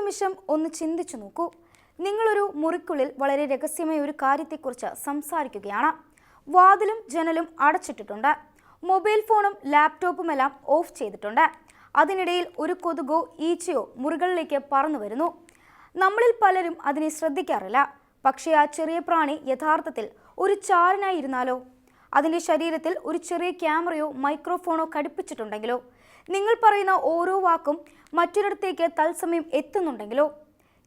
നിമിഷം ഒന്ന് ചിന്തിച്ചു നോക്കൂ. നിങ്ങളൊരു മുറിക്കുള്ളിൽ വളരെ രഹസ്യമായ ഒരു കാര്യത്തെക്കുറിച്ച് സംസാരിക്കുകയാണ്. വാതിലും ജനലും അടച്ചിട്ടിട്ടുണ്ട്. മൊബൈൽ ഫോണും ലാപ്ടോപ്പുമെല്ലാം ഓഫ് ചെയ്തിട്ടുണ്ട്. അതിനിടയിൽ ഒരു കൊതുകോ ഈച്ചയോ മുറികളിലേക്ക് പറന്നു വരുന്നു. നമ്മളിൽ പലരും അതിനെ ശ്രദ്ധിക്കാറില്ല. പക്ഷേ ആ ചെറിയ പ്രാണി യഥാർത്ഥത്തിൽ ഒരു ചാരനായിരുന്നാലോ? അതിൻ്റെ ശരീരത്തിൽ ഒരു ചെറിയ ക്യാമറയോ മൈക്രോഫോണോ ഘടിപ്പിച്ചിട്ടുണ്ടെങ്കിലോ? നിങ്ങൾ പറയുന്ന ഓരോ വാക്കും മറ്റൊരിടത്തേക്ക് തത്സമയം എത്തുന്നുണ്ടെങ്കിലോ?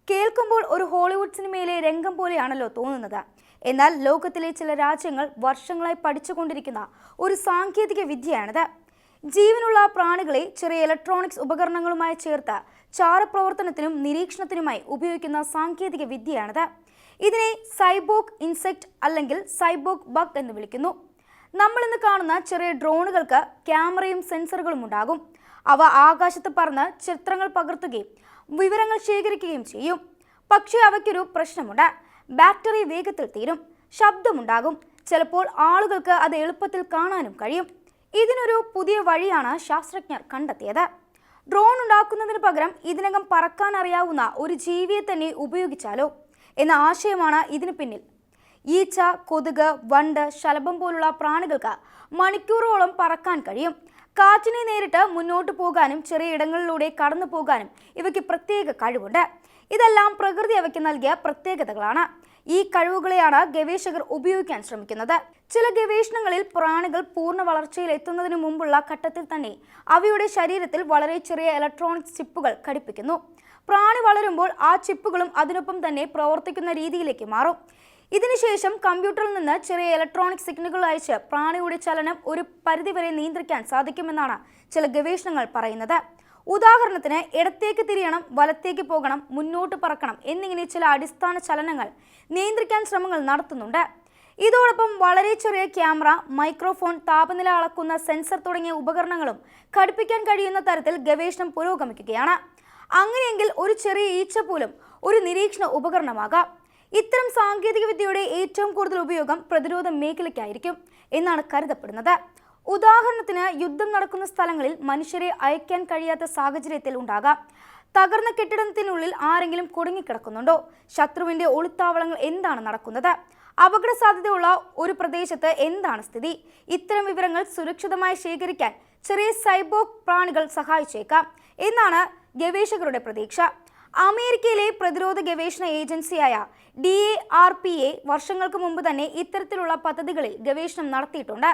കേൾക്കുമ്പോൾ ഒരു ഹോളിവുഡ് സിനിമയിലെ രംഗം പോലെയാണല്ലോ തോന്നുന്നത്. എന്നാൽ ലോകത്തിലെ ചില രാജ്യങ്ങൾ വർഷങ്ങളായി പഠിച്ചുകൊണ്ടിരിക്കുന്ന ഒരു സാങ്കേതിക വിദ്യയാണിത്. ജീവനുള്ള പ്രാണികളെ ചെറിയ ഇലക്ട്രോണിക്സ് ഉപകരണങ്ങളുമായി ചേർത്ത് ചാരപ്രവർത്തനത്തിനും നിരീക്ഷണത്തിനുമായി ഉപയോഗിക്കുന്ന സാങ്കേതിക വിദ്യയാണിത്. ഇതിനെ സൈബോർഗ് ഇൻസെക്റ്റ് അല്ലെങ്കിൽ സൈബോർഗ് ബഗ് എന്ന് വിളിക്കുന്നു. നമ്മൾ ഇന്ന് കാണുന്ന ചെറിയ ഡ്രോണുകൾക്ക് ക്യാമറയും സെൻസറുകളും ഉണ്ടാകും. അവ ആകാശത്ത് പറന്ന് ചിത്രങ്ങൾ പകർത്തുകയും വിവരങ്ങൾ ശേഖരിക്കുകയും ചെയ്യും. പക്ഷേ അവയ്ക്കൊരു പ്രശ്നമുണ്ട്. ബാറ്ററി വേഗത്തിൽ തീരും, ശബ്ദമുണ്ടാകും. ചിലപ്പോൾ ആളുകൾക്ക് അത് എളുപ്പത്തിൽ കാണാനും കഴിയും. ഇതിനൊരു പുതിയ വഴിയാണ് ശാസ്ത്രജ്ഞർ കണ്ടെത്തിയത്. ഡ്രോൺ ഉണ്ടാക്കുന്നതിന് പകരം ഇതിനകം പറക്കാൻ അറിയാവുന്ന ഒരു ജീവിയെ തന്നെ ഉപയോഗിച്ചാലോ എന്ന ആശയമാണ് ഇതിന് പിന്നിൽ. ഈച്ച, കൊതുക്, വണ്ട്, ശലഭം പോലുള്ള പ്രാണികൾക്ക് മണിക്കൂറോളം പറക്കാൻ കഴിയും. കാറ്റിനെ നേരിട്ട് മുന്നോട്ട് പോകാനും ചെറിയ ഇടങ്ങളിലൂടെ കടന്നു പോകാനും ഇവയ്ക്ക് പ്രത്യേക കഴിവുണ്ട്. ഇതെല്ലാം പ്രകൃതി അവയ്ക്ക് നൽകിയ പ്രത്യേകതകളാണ്. ഈ കഴിവുകളെയാണ് ഗവേഷകർ ഉപയോഗിക്കാൻ ശ്രമിക്കുന്നത്. ചില ഗവേഷണങ്ങളിൽ പ്രാണികൾ പൂർണ്ണ വളർച്ചയിൽ എത്തുന്നതിന് മുമ്പുള്ള ഘട്ടത്തിൽ തന്നെ അവയുടെ ശരീരത്തിൽ വളരെ ചെറിയ ഇലക്ട്രോണിക്സ് ചിപ്പുകൾ ഘടിപ്പിക്കുന്നു. പ്രാണി വളരുമ്പോൾ ആ ചിപ്പുകളും അതിനൊപ്പം തന്നെ പ്രവർത്തിക്കുന്ന രീതിയിലേക്ക് മാറും. ഇതിനുശേഷം കമ്പ്യൂട്ടറിൽ നിന്ന് ചെറിയ ഇലക്ട്രോണിക് സിഗ്നലുകൾ അയച്ച് പ്രാണിയുടെ ചലനം ഒരു പരിധിവരെ നിയന്ത്രിക്കാൻ സാധിക്കുമെന്നാണ് ചില ഗവേഷണങ്ങൾ പറയുന്നത്. ഉദാഹരണത്തിന് ഇടത്തേക്ക് തിരിയണം, വലത്തേക്ക് പോകണം, മുന്നോട്ട് പറക്കണം എന്നിങ്ങനെ ചില അടിസ്ഥാന ചലനങ്ങൾ നിയന്ത്രിക്കാൻ ശ്രമങ്ങൾ നടത്തുന്നുണ്ട്. ഇതോടൊപ്പം വളരെ ചെറിയ ക്യാമറ, മൈക്രോഫോൺ, താപനില അളക്കുന്ന സെൻസർ തുടങ്ങിയ ഉപകരണങ്ങളും ഘടിപ്പിക്കാൻ കഴിയുന്ന തരത്തിൽ ഗവേഷണം പുരോഗമിക്കുകയാണ്. അങ്ങനെയെങ്കിൽ ഒരു ചെറിയ ഈച്ച പോലും ഒരു നിരീക്ഷണ ഉപകരണമാകാം. ഇത്തരം സാങ്കേതിക വിദ്യയുടെ ഏറ്റവും കൂടുതൽ ഉപയോഗം പ്രതിരോധ മേഖലയ്ക്കായിരിക്കും എന്നാണ് കരുതപ്പെടുന്നത്. ഉദാഹരണത്തിന് യുദ്ധം നടക്കുന്ന സ്ഥലങ്ങളിൽ മനുഷ്യരെ അയക്കാൻ കഴിയാത്ത സാഹചര്യത്തിൽ ഉണ്ടാകാം. തകർന്ന കെട്ടിടത്തിനുള്ളിൽ ആരെങ്കിലും കുടുങ്ങിക്കിടക്കുന്നുണ്ടോ? ശത്രുവിന്റെ ഒളിത്താവളങ്ങൾ എന്താണ് നടക്കുന്നത്? അപകട സാധ്യതയുള്ള ഒരു പ്രദേശത്ത് എന്താണ് സ്ഥിതി? ഇത്തരം വിവരങ്ങൾ സുരക്ഷിതമായി ശേഖരിക്കാൻ ചെറിയ സൈബോർഗ് പ്രാണികൾ സഹായിച്ചേക്കാം എന്നാണ് ഗവേഷകരുടെ പ്രതീക്ഷ. അമേരിക്കയിലെ പ്രതിരോധ ഗവേഷണ ഏജൻസിയായ DARPA വർഷങ്ങൾക്ക് മുമ്പ് തന്നെ ഇത്തരത്തിലുള്ള പദ്ധതികളിൽ ഗവേഷണം നടത്തിയിട്ടുണ്ട്.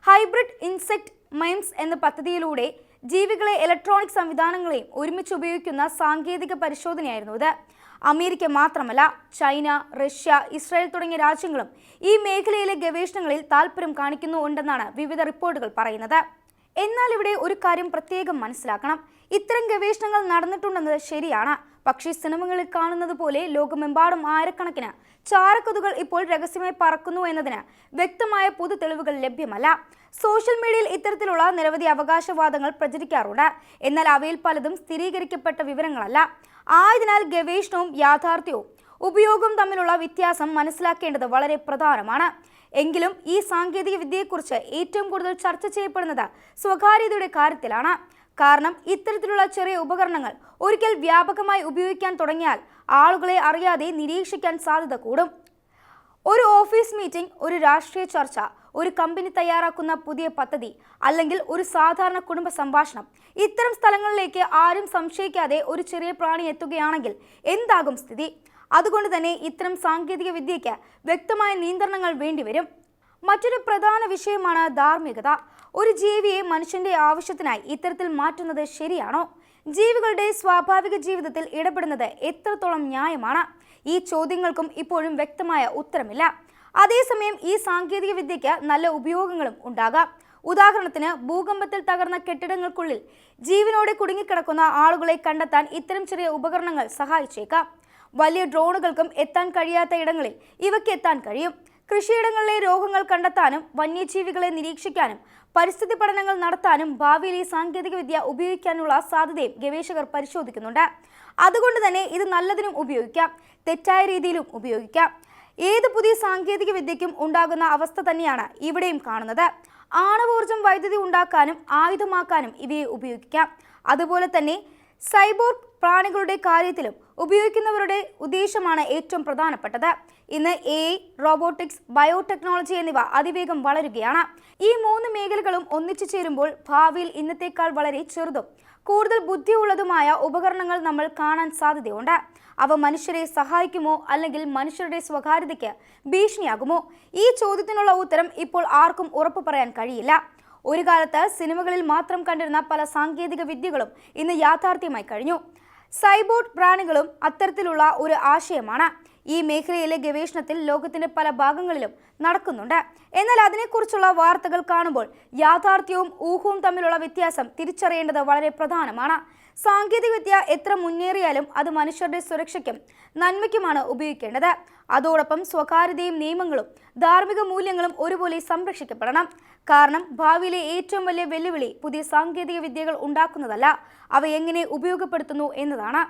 ഹൈബ്രിഡ് ഇൻസെക്റ്റ് മൈംസ് എന്ന പദ്ധതിയിലൂടെ ജീവികളെ ഇലക്ട്രോണിക് സംവിധാനങ്ങളെയും ഒരുമിച്ച് ഉപയോഗിക്കുന്ന സാങ്കേതിക പരിശോധനയായിരുന്നു ഇത്. അമേരിക്ക മാത്രമല്ല, ചൈന, റഷ്യ, ഇസ്രായേൽ തുടങ്ങിയ രാജ്യങ്ങളും ഈ മേഖലയിലെ ഗവേഷണങ്ങളിൽ താൽപ്പര്യം കാണിക്കുന്നുണ്ടെന്നാണ് വിവിധ റിപ്പോർട്ടുകൾ പറയുന്നത്. എന്നാൽ ഇവിടെ ഒരു കാര്യം പ്രത്യേകം മനസ്സിലാക്കണം. ഇത്തരം ഗവേഷണങ്ങൾ നടന്നിട്ടുണ്ടെന്നത് ശരിയാണ്. പക്ഷേ സിനിമകളിൽ കാണുന്നത് പോലെ ലോകമെമ്പാടും ആയിരക്കണക്കിന് ചാരക്കൊതുകൾ ഇപ്പോൾ രഹസ്യമായി പറക്കുന്നു എന്നതിന് വ്യക്തമായ പൊതു തെളിവുകൾ ലഭ്യമല്ല. സോഷ്യൽ മീഡിയയിൽ ഇത്തരത്തിലുള്ള നിരവധി അവകാശവാദങ്ങൾ പ്രചരിക്കാറുണ്ട്. എന്നാൽ അവയിൽ പലതും സ്ഥിരീകരിക്കപ്പെട്ട വിവരങ്ങളല്ല. ആയതിനാൽ ഗവേഷണവും യാഥാർത്ഥ്യവും ഉപയോഗവും തമ്മിലുള്ള വ്യത്യാസം മനസ്സിലാക്കേണ്ടത് വളരെ പ്രധാനമാണ്. എങ്കിലും ഈ സാങ്കേതിക വിദ്യയെക്കുറിച്ച് ഏറ്റവും കൂടുതൽ ചർച്ച ചെയ്യപ്പെടുന്നത് സ്വകാര്യതയുടെ കാര്യത്തിലാണ്. കാരണം ഇത്തരത്തിലുള്ള ചെറിയ ഉപകരണങ്ങൾ ഒരിക്കൽ വ്യാപകമായി ഉപയോഗിക്കാൻ തുടങ്ങിയാൽ ആളുകളെ അറിയാതെ നിരീക്ഷിക്കാൻ സാധ്യത കൂടും. ഒരു ഓഫീസ് മീറ്റിംഗ്, ഒരു രാഷ്ട്രീയ ചർച്ച, ഒരു കമ്പനി തയ്യാറാക്കുന്ന പുതിയ പദ്ധതി, അല്ലെങ്കിൽ ഒരു സാധാരണ കുടുംബ സംഭാഷണം, ഇത്തരം സ്ഥലങ്ങളിലേക്ക് ആരും സംശയിക്കാതെ ഒരു ചെറിയ പ്രാണി എത്തുകയാണെങ്കിൽ എന്താകും സ്ഥിതി? അതുകൊണ്ട് തന്നെ ഇത്തരം സാങ്കേതിക വിദ്യയ്ക്ക് വ്യക്തമായ നിയന്ത്രണങ്ങൾ വേണ്ടിവരും. മറ്റൊരു പ്രധാന വിഷയമാണ് ധാർമ്മികത. ഒരു ജീവിയെ മനുഷ്യന്റെ ആവശ്യത്തിനായി ഇത്തരത്തിൽ മാറ്റുന്നത് ശരിയാണോ? ജീവികളുടെ സ്വാഭാവിക ജീവിതത്തിൽ ഇടപെടുന്നത് എത്രത്തോളം ന്യായമാണ്? ഈ ചോദ്യങ്ങൾക്കും ഇപ്പോഴും വ്യക്തമായ ഉത്തരമില്ല. അതേസമയം ഈ സാങ്കേതിക വിദ്യയ്ക്ക് നല്ല ഉപയോഗങ്ങളും ഉണ്ടാകാം. ഉദാഹരണത്തിന്, ഭൂകമ്പത്തിൽ തകർന്ന കെട്ടിടങ്ങൾക്കുള്ളിൽ ജീവനോടെ കുടുങ്ങിക്കിടക്കുന്ന ആളുകളെ കണ്ടെത്താൻ ഇത്തരം ചെറിയ ഉപകരണങ്ങൾ സഹായിച്ചേക്കാം. വലിയ ഡ്രോണുകൾക്കും എത്താൻ കഴിയാത്ത ഇടങ്ങളിൽ ഇവയ്ക്ക് എത്താൻ കഴിയും. കൃഷിയിടങ്ങളിലെ രോഗങ്ങൾ കണ്ടെത്താനും വന്യജീവികളെ നിരീക്ഷിക്കാനും പരിസ്ഥിതി പഠനങ്ങൾ നടത്താനും ഭാവിയിൽ ഈ സാങ്കേതിക വിദ്യ ഉപയോഗിക്കാനുള്ള സാധ്യതയും ഗവേഷകർ പരിശോധിക്കുന്നുണ്ട്. അതുകൊണ്ട് തന്നെ ഇത് നല്ലതിനും ഉപയോഗിക്കാം, തെറ്റായ രീതിയിലും ഉപയോഗിക്കാം. ഏത് പുതിയ സാങ്കേതിക വിദ്യയ്ക്കും ഉണ്ടാകുന്ന അവസ്ഥ തന്നെയാണ് ഇവിടെയും കാണുന്നത്. ആണവോർജം വൈദ്യുതി ഉണ്ടാക്കാനും ആയുധമാക്കാനും ഇവയെ ഉപയോഗിക്കാം. അതുപോലെ തന്നെ സൈബോർഗ് പ്രാണികളുടെ കാര്യത്തിലും ഉപയോഗിക്കുന്നവരുടെ ഉദ്ദേശമാണ് ഏറ്റവും പ്രധാനപ്പെട്ടത്. ഇന്ന് AI, റോബോട്ടിക്സ്, ബയോടെക്നോളജി എന്നിവ അതിവേഗം വളരുകയാണ്. ഈ 3 മേഖലകളും ഒന്നിച്ചു ചേരുമ്പോൾ ഭാവിയിൽ ഇന്നത്തേക്കാൾ വളരെ ചെറുതും കൂടുതൽ ബുദ്ധിയുള്ളതുമായ ഉപകരണങ്ങൾ നമ്മൾ കാണാൻ സാധ്യതയുണ്ട്. അവ മനുഷ്യരെ സഹായിക്കുമോ അല്ലെങ്കിൽ മനുഷ്യരുടെ സ്വകാര്യതയ്ക്ക് ഭീഷണിയാകുമോ? ഈ ചോദ്യത്തിനുള്ള ഉത്തരം ഇപ്പോൾ ആർക്കും ഉറപ്പു പറയാൻ കഴിയില്ല. ഒരു കാലത്ത് സിനിമകളിൽ മാത്രം കണ്ടിരുന്ന പല സാങ്കേതിക വിദ്യകളും ഇന്ന് യാഥാർത്ഥ്യമായി കഴിഞ്ഞു. സൈബോർഗ് പ്രാണികളും അത്തരത്തിലുള്ള ഒരു ആശയമാണ്. ഈ മേഖലയിലെ ഗവേഷണത്തിൽ ലോകത്തിന്റെ പല ഭാഗങ്ങളിലും നടക്കുന്നുണ്ട്. എന്നാൽ അതിനെക്കുറിച്ചുള്ള വാർത്തകൾ കാണുമ്പോൾ യാഥാർത്ഥ്യവും ഊഹവും തമ്മിലുള്ള വ്യത്യാസം തിരിച്ചറിയേണ്ടത് വളരെ പ്രധാനമാണ്. സാങ്കേതികവിദ്യ എത്ര മുന്നേറിയാലും അത് മനുഷ്യരുടെ സുരക്ഷയ്ക്കും നന്മയ്ക്കുമാണ് ഉപയോഗിക്കേണ്ടത്. അതോടൊപ്പം സ്വകാര്യതയും നിയമങ്ങളും ധാർമ്മിക മൂല്യങ്ങളും ഒരുപോലെ സംരക്ഷിക്കപ്പെടണം. കാരണം ഭാവിയിലെ ഏറ്റവും വലിയ വെല്ലുവിളി പുതിയ സാങ്കേതിക വിദ്യകൾ ഉണ്ടാക്കുന്നതല്ല, അവ എങ്ങനെ ഉപയോഗപ്പെടുത്തുന്നു എന്നതാണ്.